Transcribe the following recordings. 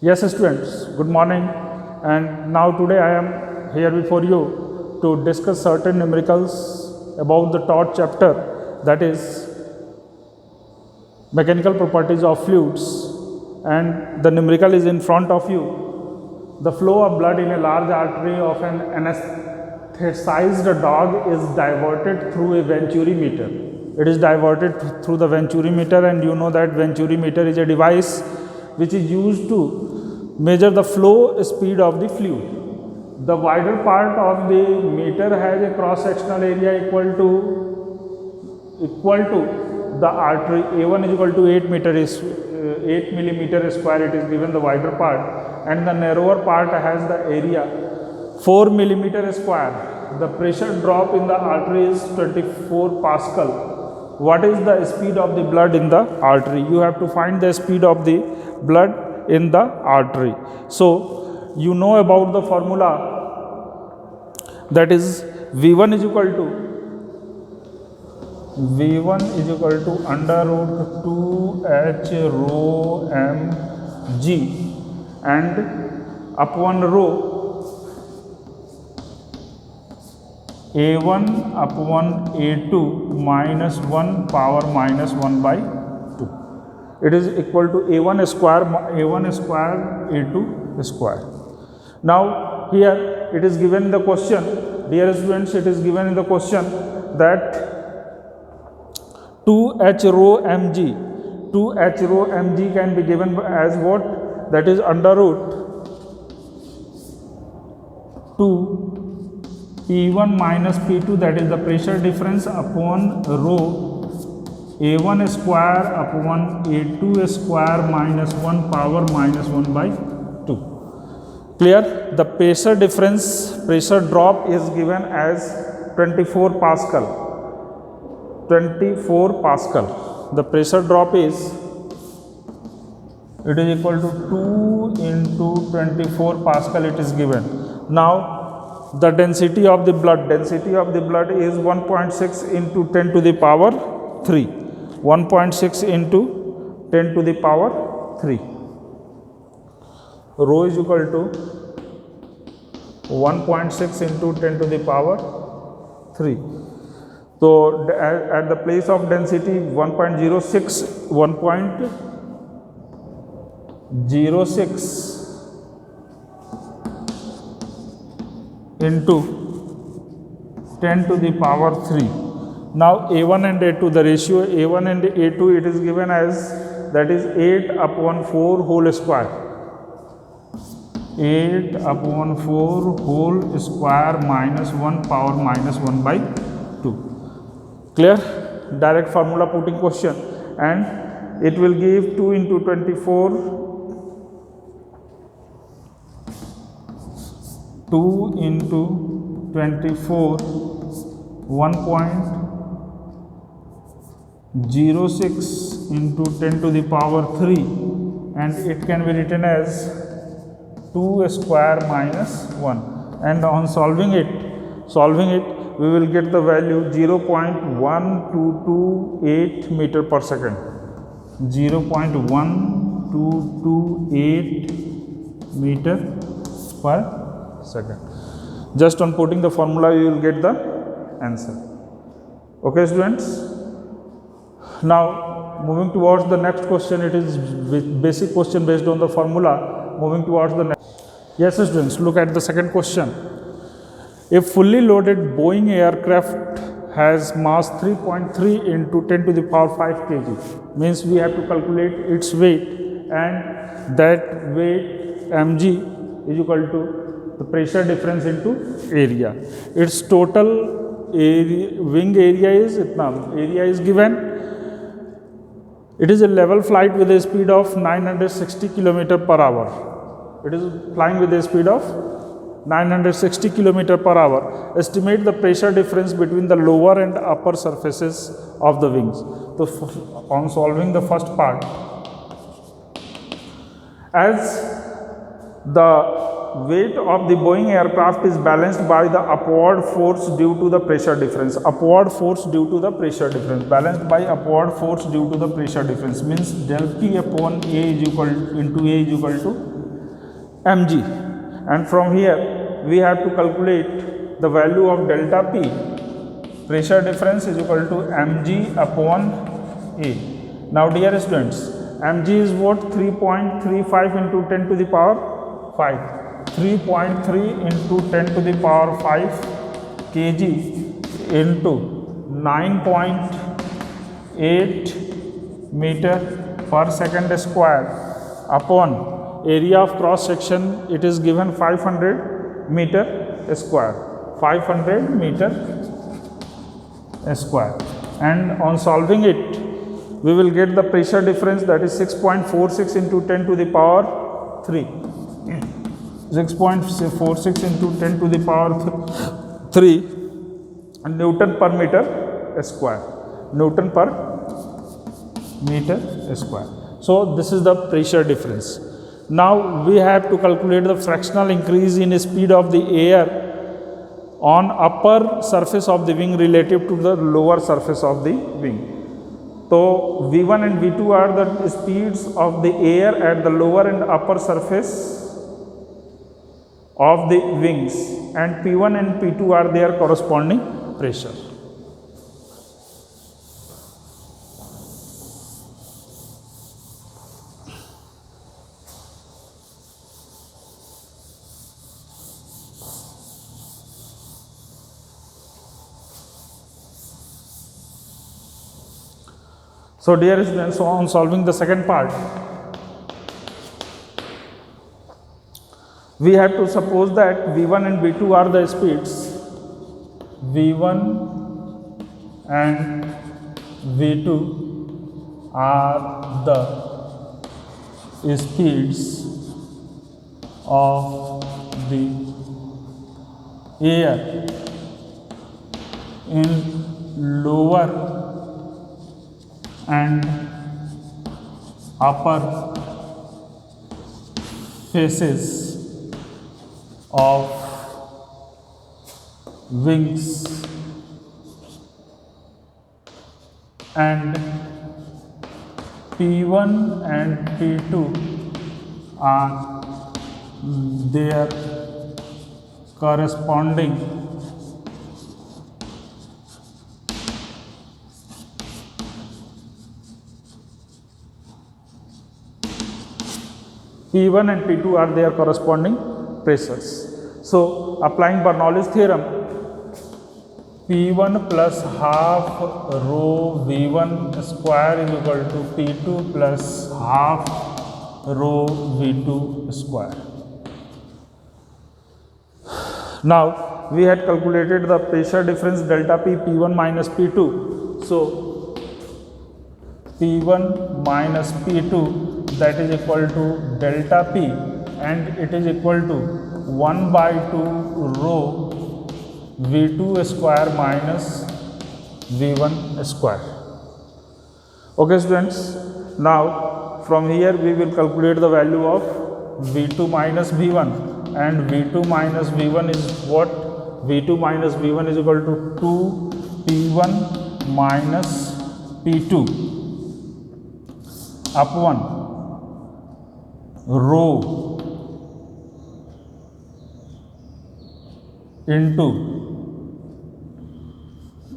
Yes, students, good morning. And now today I am here before you to discuss certain numericals about the third chapter, that is mechanical properties of fluids, and the numerical is in front of you. The flow of blood in a large artery of an anesthetized dog is diverted through a venturimeter. It is diverted through the venturimeter, and you know that venturimeter is a device which is used to measure the flow speed of the fluid. The wider part of the meter has a cross sectional area equal to the artery. A1 is equal to 8 millimeter square, it is given the wider part, and the narrower part has the area 4 millimeter square. The pressure drop in the artery is 24 Pascal. What is the speed of the blood in the artery? You have to find the speed of the blood in the artery. So you know about the formula, that is V1 is equal to under root 2H rho mg and upon rho A1 upon A2 minus 1 power minus 1 by 2. It is equal to A1 square, A2 square. Now here it is given in the question, dear students, it is given in the question that 2H rho mg can be given as what? That is under root 2 P1 minus P2, that is the pressure difference, upon rho A1 square upon A2 square minus 1 power minus 1 by 2. Clear? The pressure difference, pressure drop is given as 24 Pascal. 24 Pascal. The pressure drop is, it is equal to 2 into 24 Pascal, it is given. Now the density of the blood is 1.6 into 10 to the power 3. 1.6 into 10 to the power 3. Rho is equal to 1.6 into 10 to the power 3. So at the place of density 1.06 into 10 to the power 3. Now A1 and A2, the ratio A1 and A2, it is given as, that is 8 upon 4 whole square. 8 upon 4 whole square minus 1 power minus 1 by 2. Clear? Direct formula putting question, and it will give 2 into 24 2 into 24 1.06 into 10 to the power 3, and it can be written as 2 square minus 1, and on solving it we will get the value 0.1228 meter per second. 0.1228 meter per second. Just on putting the formula you will get the answer. Okay students, now moving towards the next question, it is basic question based on the formula. Moving towards the next. Yes students, look at the second question. A fully loaded Boeing aircraft has mass 3.3 into 10 to the power 5 kg, means we have to calculate its weight, and that weight mg is equal to the pressure difference into area. Its total area, wing area is given. It is a level flight with a speed of 960 km per hour. It is flying with a speed of 960 km per hour. Estimate the pressure difference between the lower and upper surfaces of the wings. So on solving the first part, as the weight of the Boeing aircraft is balanced by the upward force due to the pressure difference. Balanced by upward force due to the pressure difference means del P upon A is equal to mg, and from here we have to calculate the value of delta P. Pressure difference is equal to mg upon A. Now dear students, mg is what? 3.35 into 10 to the power 5. 3.3 into 10 to the power 5 kg into 9.8 meter per second square upon area of cross section, it is given 500 meter square. 500 meter square, and on solving it we will get the pressure difference, that is 6.46 into 10 to the power 3. 6.46 into 10 to the power 3 Newton per meter square. Newton per meter square. So this is the pressure difference. Now we have to calculate the fractional increase in speed of the air on upper surface of the wing relative to the lower surface of the wing. So V1 and V2 are the speeds of the air at the lower and upper surface of the wings, and P1 and P2 are their corresponding pressure. So dear students, on solving the second part, we have to suppose that V1 and V2 are the speeds. V1 and V2 are the speeds of the air in lower and upper faces of wings, and P1 and P2 are their corresponding P1 and P2 are their corresponding pressures. So applying Bernoulli's theorem, P1 plus half rho V1 square is equal to P2 plus half rho V2 square. Now we had calculated the pressure difference delta P, P1 minus P2. So P1 minus P2, that is equal to delta P, and it is equal to 1 by 2 rho V2 square minus V1 square. Okay students, now from here we will calculate the value of V2 minus V1, and V2 minus V1 is what? V2 minus V1 is equal to 2 P1 minus P2 upon rho into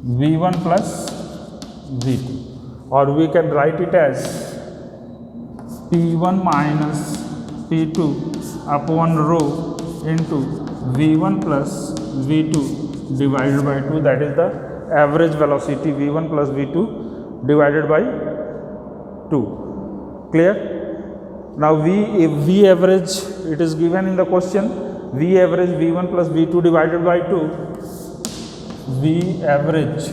V1 plus V2, or we can write it as P1 minus P2 upon rho into V1 plus V2 divided by 2, that is the average velocity V1 plus V2 divided by 2. Clear? Now V average, it is given in the question, V average V1 plus V2 divided by 2, V average,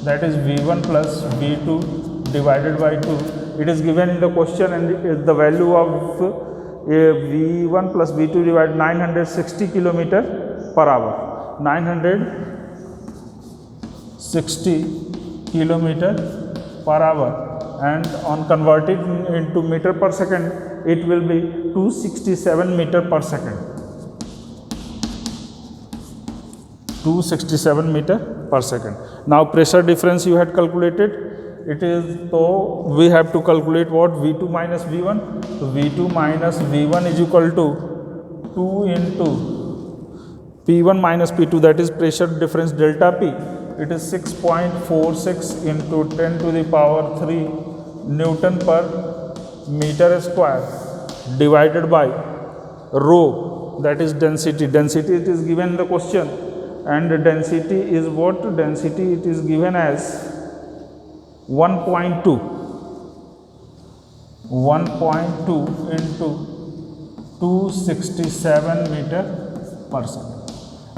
that is V1 plus V2 divided by 2, it is given in the question, and the value of V1 plus V2 divided 960 kilometer per hour. 960 kilometer per hour, and on converted into meter per second, it will be 267 meter per second. 267 meter per second. Now pressure difference you had calculated, it is, so we have to calculate what? V2 minus V1. So V2 minus V1 is equal to 2 into P1 minus P2, that is pressure difference delta P. It is 6.46 into 10 to the power 3 Newton per meter square divided by rho, that is density. Density it is given in the question, and the density is what? Density it is given as 1.2 into 267 meter per second.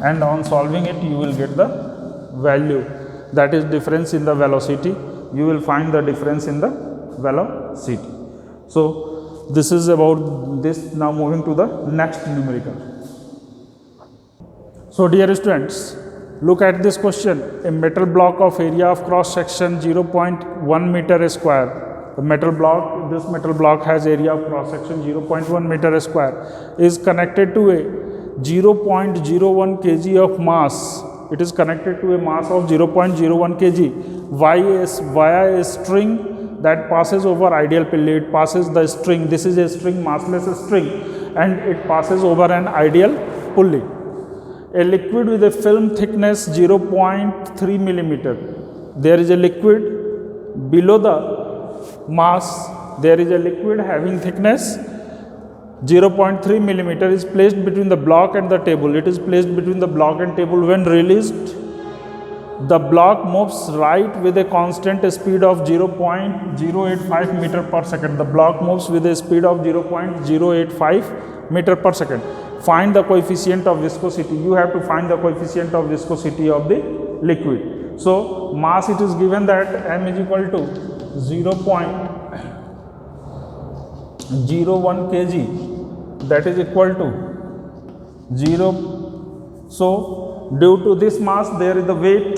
And on solving it, you will get the value, that is difference in the velocity. You will find the difference in the velocity. So this is about this. Now moving to the next numerical. So dear students, look at this question. A metal block of area of cross section 0.1 meter square. The metal block, this metal block has area of cross section 0.1 meter square, is connected to a 0.01 kg of mass. It is connected to a mass of 0.01 kg via a string that passes over ideal pulley. It passes the string. This is a string, massless string, and it passes over an ideal pulley. A liquid with a film thickness 0.3 millimeter. There is a liquid below the mass. There is a liquid having thickness 0.3 millimeter is placed between the block and the table. It is placed between the block and table. When released, the block moves right with a constant speed of 0.085 meter per second. The block moves with a speed of 0.085 meter per second. Find the coefficient of viscosity. You have to find the coefficient of viscosity of the liquid. So mass it is given that m is equal to 0.01 kg, that is equal to 0. So due to this mass there is the weight.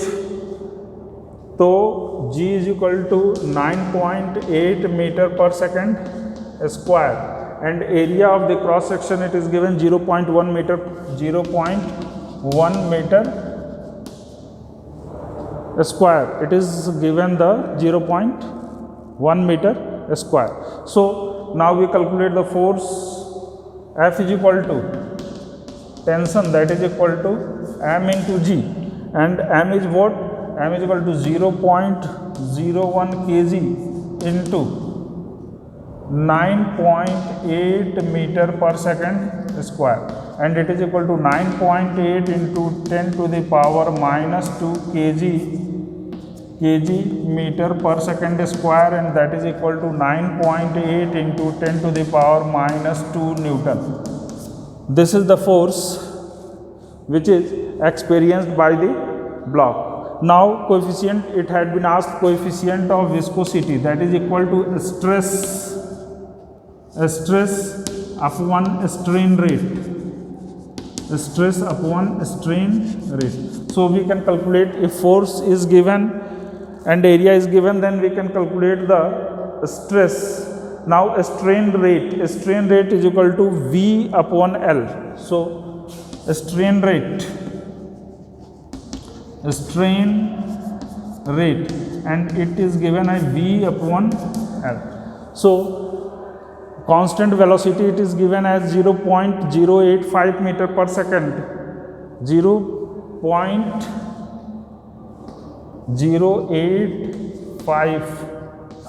So G is equal to 9.8 meter per second square, and area of the cross section it is given 0.1 meter square. It is given the 0.1 meter square. So now we calculate the force. F is equal to tension, that is equal to m into G, and m is what? M is equal to 0.01 kg into 9.8 meter per second square, and it is equal to 9.8 into 10 to the power minus 2 kg meter per second square, and that is equal to 9.8 into 10 to the power minus 2 Newton. This is the force which is experienced by the block. Now coefficient, it had been asked coefficient of viscosity, that is equal to stress upon strain rate. Stress upon strain rate. So we can calculate, if force is given and area is given, then we can calculate the stress. Now strain rate is equal to V upon L. So strain rate, and it is given as V upon L. So constant velocity it is given as 0.085 meter per second, 0.085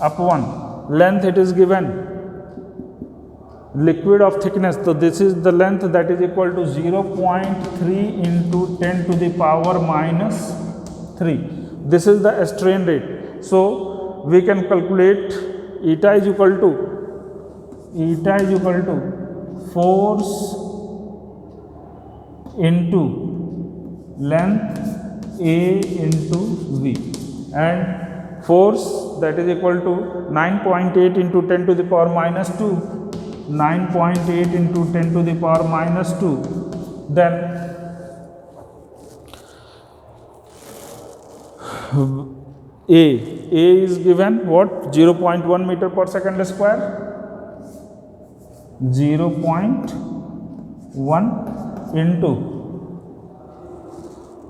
upon length it is given, liquid of thickness. So this is the length, that is equal to 0.3 into 10 to the power minus 3. This is the strain rate. So we can calculate eta is equal to force into length A into V, and force that is equal to 9.8 into 10 to the power minus 2, 9.8 into 10 to the power minus 2. Then A is given what? 0.1 meter per second square, 0.1 into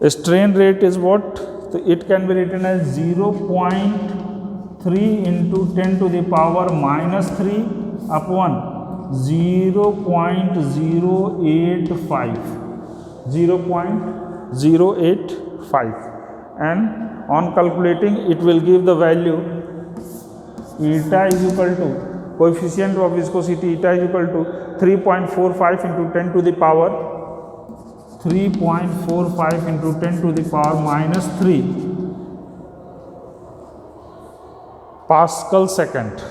strain rate is what? So it can be written as 0.3 into 10 to the power minus 3 upon 0.085, and on calculating it will give the value eta is equal to coefficient of viscosity eta is equal to 3.45 into 10 to the power 3.45 into 10 to the power minus 3 Pascal second.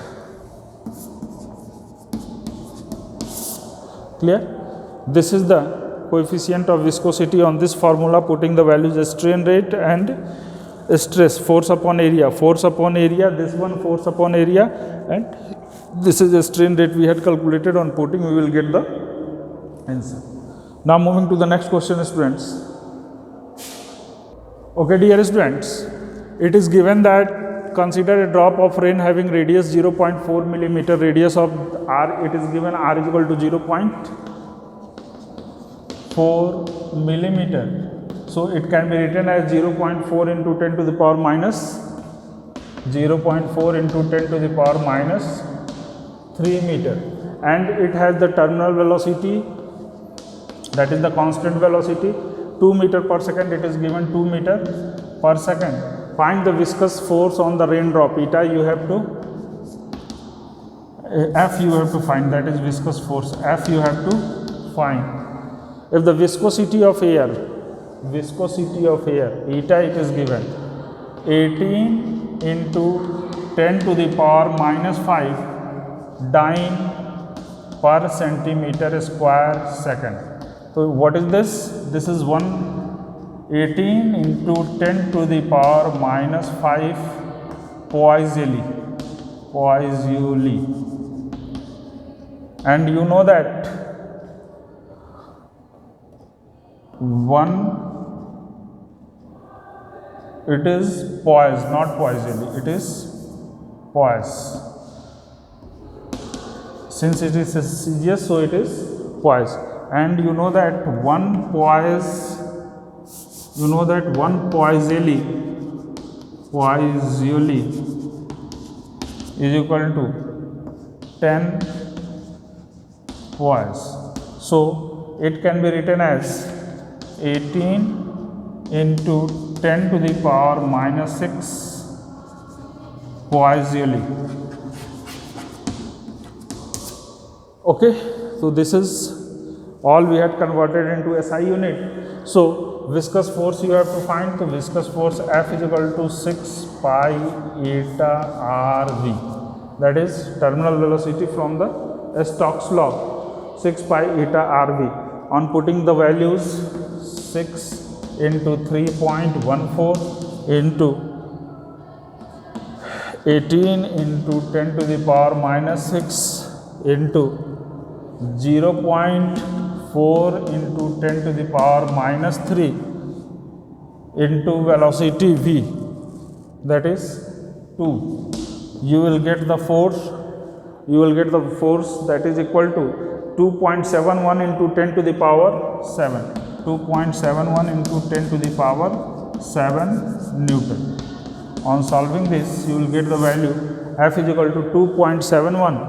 Clear? This is the coefficient of viscosity on this formula, putting the values as strain rate and stress, force upon area, this one force upon area, and this is the strain rate we had calculated. On putting we will get the answer. Now moving to the next question, students. Okay, dear students, it is given that consider a drop of rain having radius 0.4 millimeter, radius of r, it is given r is equal to 0.4 millimeter. So it can be written as 0.4 into 10 to the power minus 0.4 into 10 to the power minus 3 meter, and it has the terminal velocity, that is the constant velocity, 2 meter per second. It is given 2 meter per second. Find the viscous force on the raindrop. Eta you have to, F you have to find, that is viscous force. F you have to find. If the viscosity of air, eta it is given 18 into 10 to the power minus 5 dyne per centimeter square second. So what is this? This is 18 into 10 to the power minus 5 Poiseuille. And you know that 1, it is Poise, not Poiseuille, it is Poise. Since it is CGS, so it is Poise. And you know that 1 Poise, Poiseuille is equal to 10 Poise. So it can be written as 18 into 10 to the power minus 6 Poiseuille. Okay, so this is all we had converted into SI unit. So viscous force you have to find. So viscous force F is equal to 6 pi eta RV, that is terminal velocity from the Stokes law, 6 pi eta RV. On putting the values, 6 into 3.14 into 18 into 10 to the power minus 6 into 0.4 into 10 to the power minus 3 into velocity v, that is 2. You will get the force, that is equal to 2.71 into 10 to the power 7. 2.71 into 10 to the power 7 Newton. On solving this, you will get the value F is equal to 2.71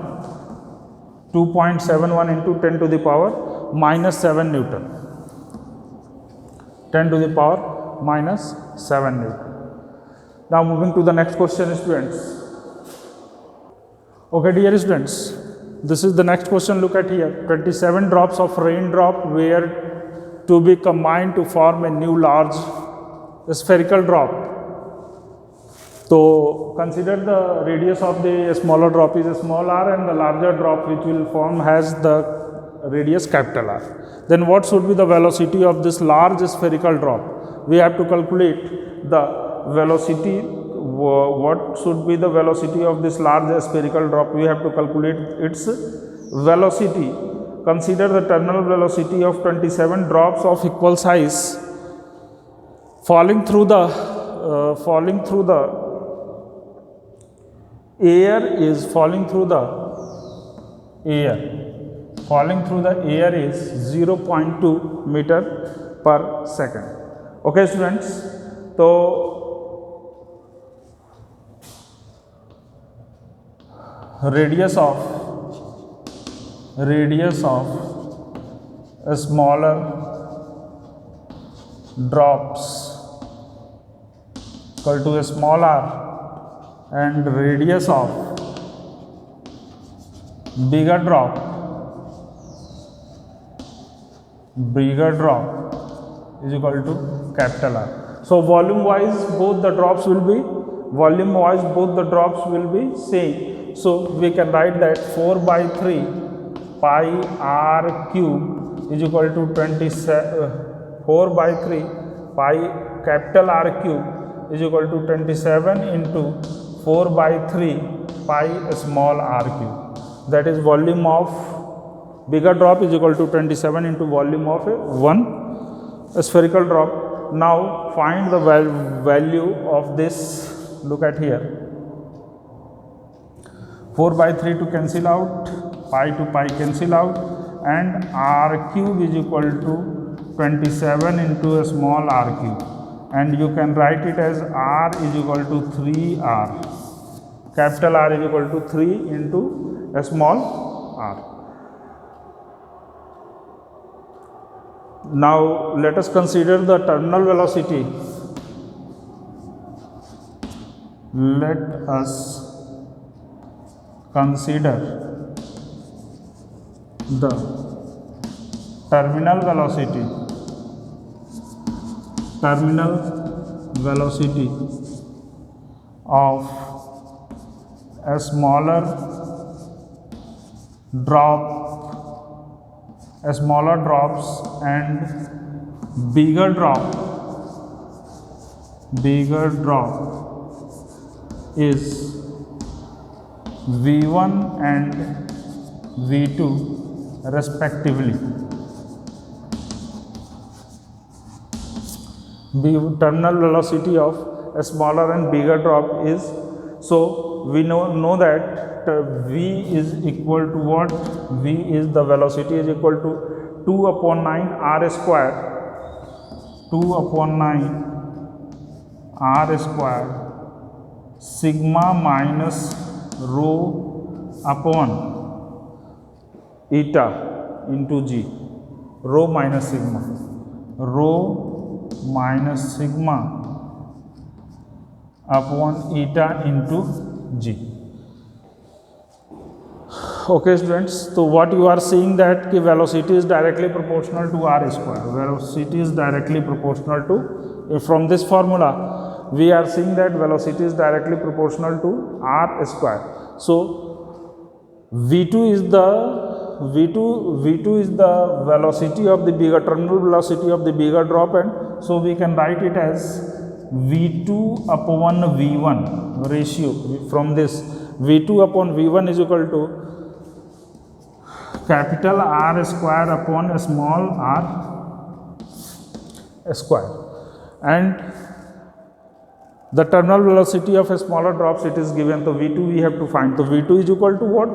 into 10 to the power minus 7 Newton. 10 to the power minus 7 Newton. Now moving to the next question, students. Okay, dear students, this is the next question. Look at here. 27 drops of raindrop were to be combined to form a new large spherical drop. So consider the radius of the smaller drop is a small r, and the larger drop which will form has the radius capital R. Then what should be the velocity of this large spherical drop? We have to calculate the velocity. What should be the velocity of this large spherical drop? We have to calculate its velocity. Consider the terminal velocity of 27 drops of equal size falling through the air is 0.2 meter per second. Okay, students. So radius of radius of smaller drops equal to a small r, and radius of bigger drop is equal to capital R. So volume wise both the drops will be same. So we can write that 4 by 3 pi r cube is equal to 4 by 3 pi capital R cube is equal to 27 into 4 by 3 pi small r cube. That is volume of bigger drop is equal to 27 into volume of one spherical drop. Now find the value of this. Look at here, 4 by 3 to cancel out, pi to pi cancel out, and r cube is equal to 27 into a small r cube, and you can write it as r is equal to 3r. Capital R is equal to 3 into a small r. Now let us consider the terminal velocity. Let us consider the terminal velocity of a smaller drops and bigger drop is V1 and V2 respectively. Terminal velocity of a smaller and bigger drop is, so we know that V is equal to what? V is the velocity is equal to 2 upon 9 r square, 2 upon 9 r square sigma minus rho upon eta into g. Rho minus sigma upon eta into g. Okay students, so what you are seeing that velocity is directly proportional to r square. Velocity is directly proportional to, from this formula we are seeing that velocity is directly proportional to r square. So V2 is the velocity of the bigger terminal velocity of the bigger drop, and so we can write it as V2 upon V1 ratio. From this, V2 upon V1 is equal to capital R square upon a small r square, and the terminal velocity of a smaller drops, it is given. So V2 we have to find. So V2 is equal to what?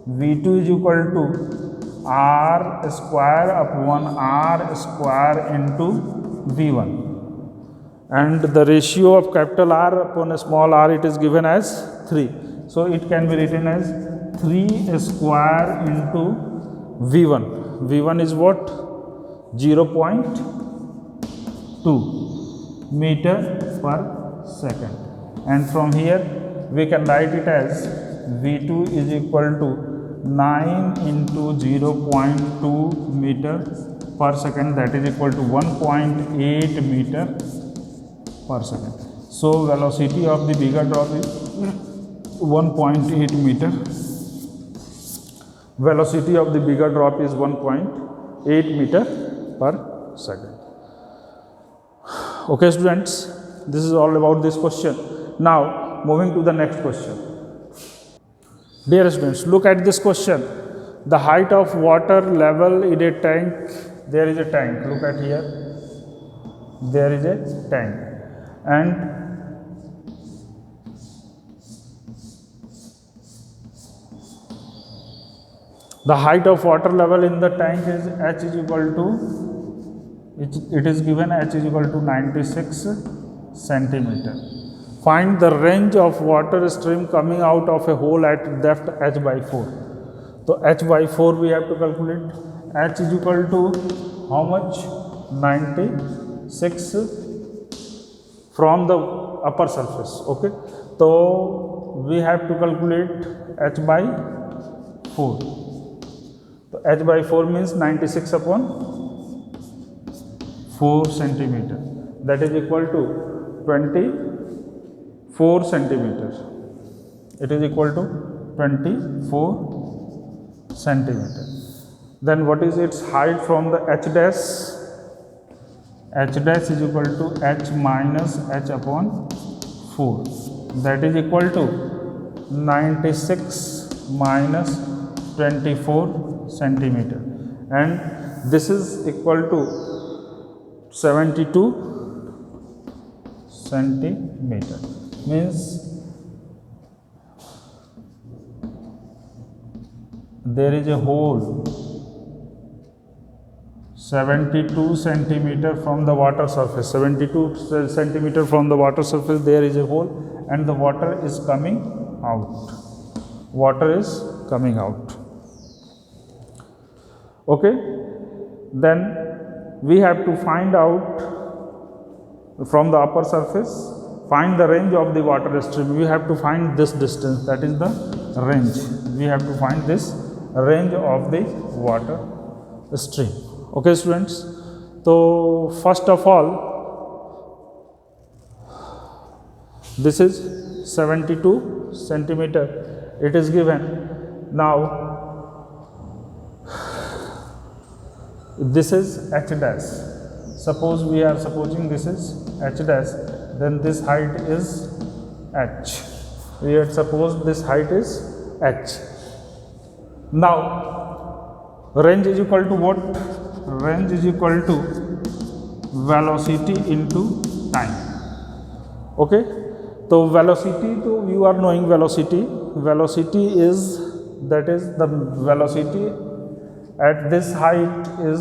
V2 is equal to r square upon r square into V1, and the ratio of capital R upon a small r, it is given as 3. So it can be written as 3 square into V1. V1 is what? 0.2 meter per second, and from here we can write it as V2 is equal to 9 into 0.2 meter per second, that is equal to 1.8 meter per second. So velocity of the bigger drop is 1.8 meter. Velocity of the bigger drop is 1.8 meter per second. Okay students, this is all about this question. Now moving to the next question. Dear students, look at this question. The height of water level in a tank. There is a tank. Look at here. There is a tank, and the height of water level in the tank is h is equal to, it is given h is equal to 96 centimeter. Find the range of water stream coming out of a hole at depth h by 4. तो h/4 we have to calculate. H is equal to how much? 96 from the upper surface. Okay, so we have to calculate h/4. तो h/4 means 96 upon 4 centimeter, that is equal to 24 centimeter. It is equal to 24 centimeter. Then what is its height from the h dash? H dash is equal to h minus h upon 4, that is equal to 96 minus 24 centimeter, and this is equal to 72 centimeter. Means there is a hole 72 centimeter from the water surface. 72 centimeter from the water surface, there is a hole, and the water is coming out. Water is coming out. Okay, then we have to find out from the upper surface, find the range of the water stream. We have to find this distance, that is the range. We have to find this range of the water stream. Okay students, so first of all, this is 72 centimeter, it is given. Now this is h dash. Suppose we are supposing this is h dash, then this height is h. We had supposed this height is h. Now range is equal to what? Range is equal to velocity into time. Okay, so velocity, तो you are knowing velocity. Velocity is, that is the velocity at this height is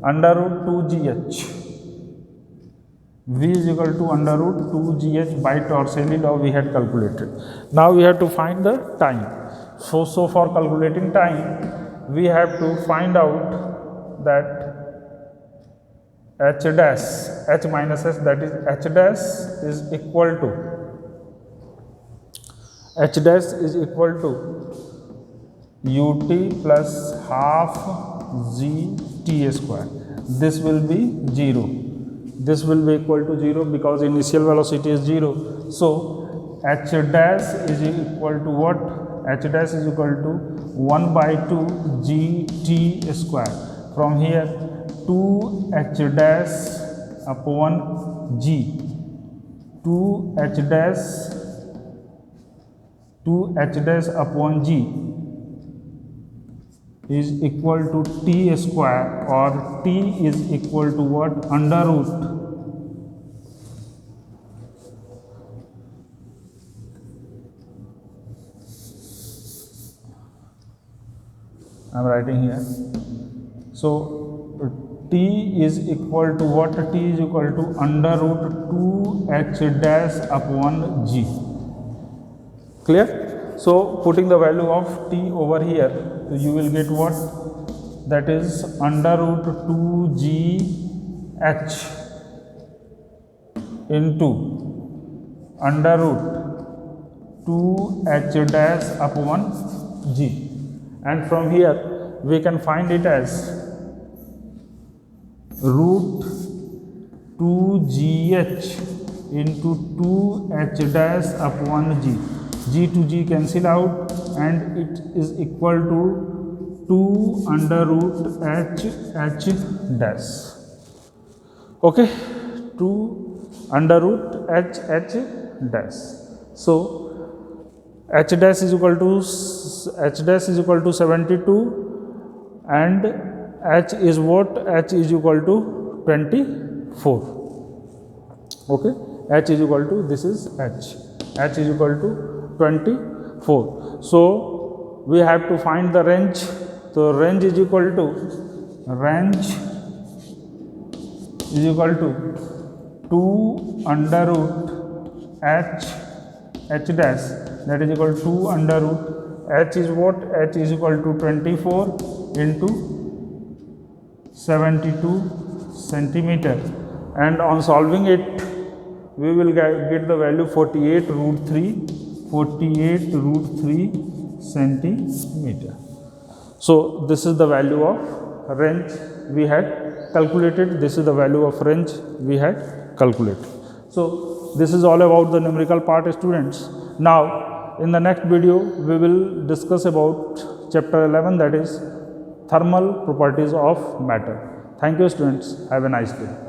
under root 2gh. V is equal to under root 2gh by Torricelli law we had calculated. Now we have to find the time. So for calculating time, we have to find out that h dash, h minus s, that is h dash is equal to, h dash is equal to ut plus half gt square. This will be 0. This will be equal to 0 because initial velocity is 0. So h dash is equal to what? H dash is equal to 1 by 2 gt square. From here 2 h dash upon g, 2 h dash upon g is equal to t square, or t is equal to what? Under root I am writing here. So t is equal to what? T is equal to under root 2 h dash upon g. Clear? So putting the value of t over here, you will get what? That is under root 2g h into under root 2 h dash upon g, and from here we can find it as root 2gh into 2h dash upon g. G to g cancel out, and it is equal to 2 under root h dash. Okay, 2 under root h dash. So h dash is equal to 72, and h is what? H is equal to 24. Okay, h is equal to, this is h is equal to 24. So we have to find the range. So range is equal to 2 under root h dash, that is equal to 2 under root H is what? H is equal to 24 into 72 centimeter, and on solving it we will get the value 48 root 3 centimeter. So this is the value of range we had calculated. This is the value of range we had calculated. So this is all about the numerical part, students. Now in the next video we will discuss about chapter 11, that is thermal properties of matter. Thank you, students. Have a nice day.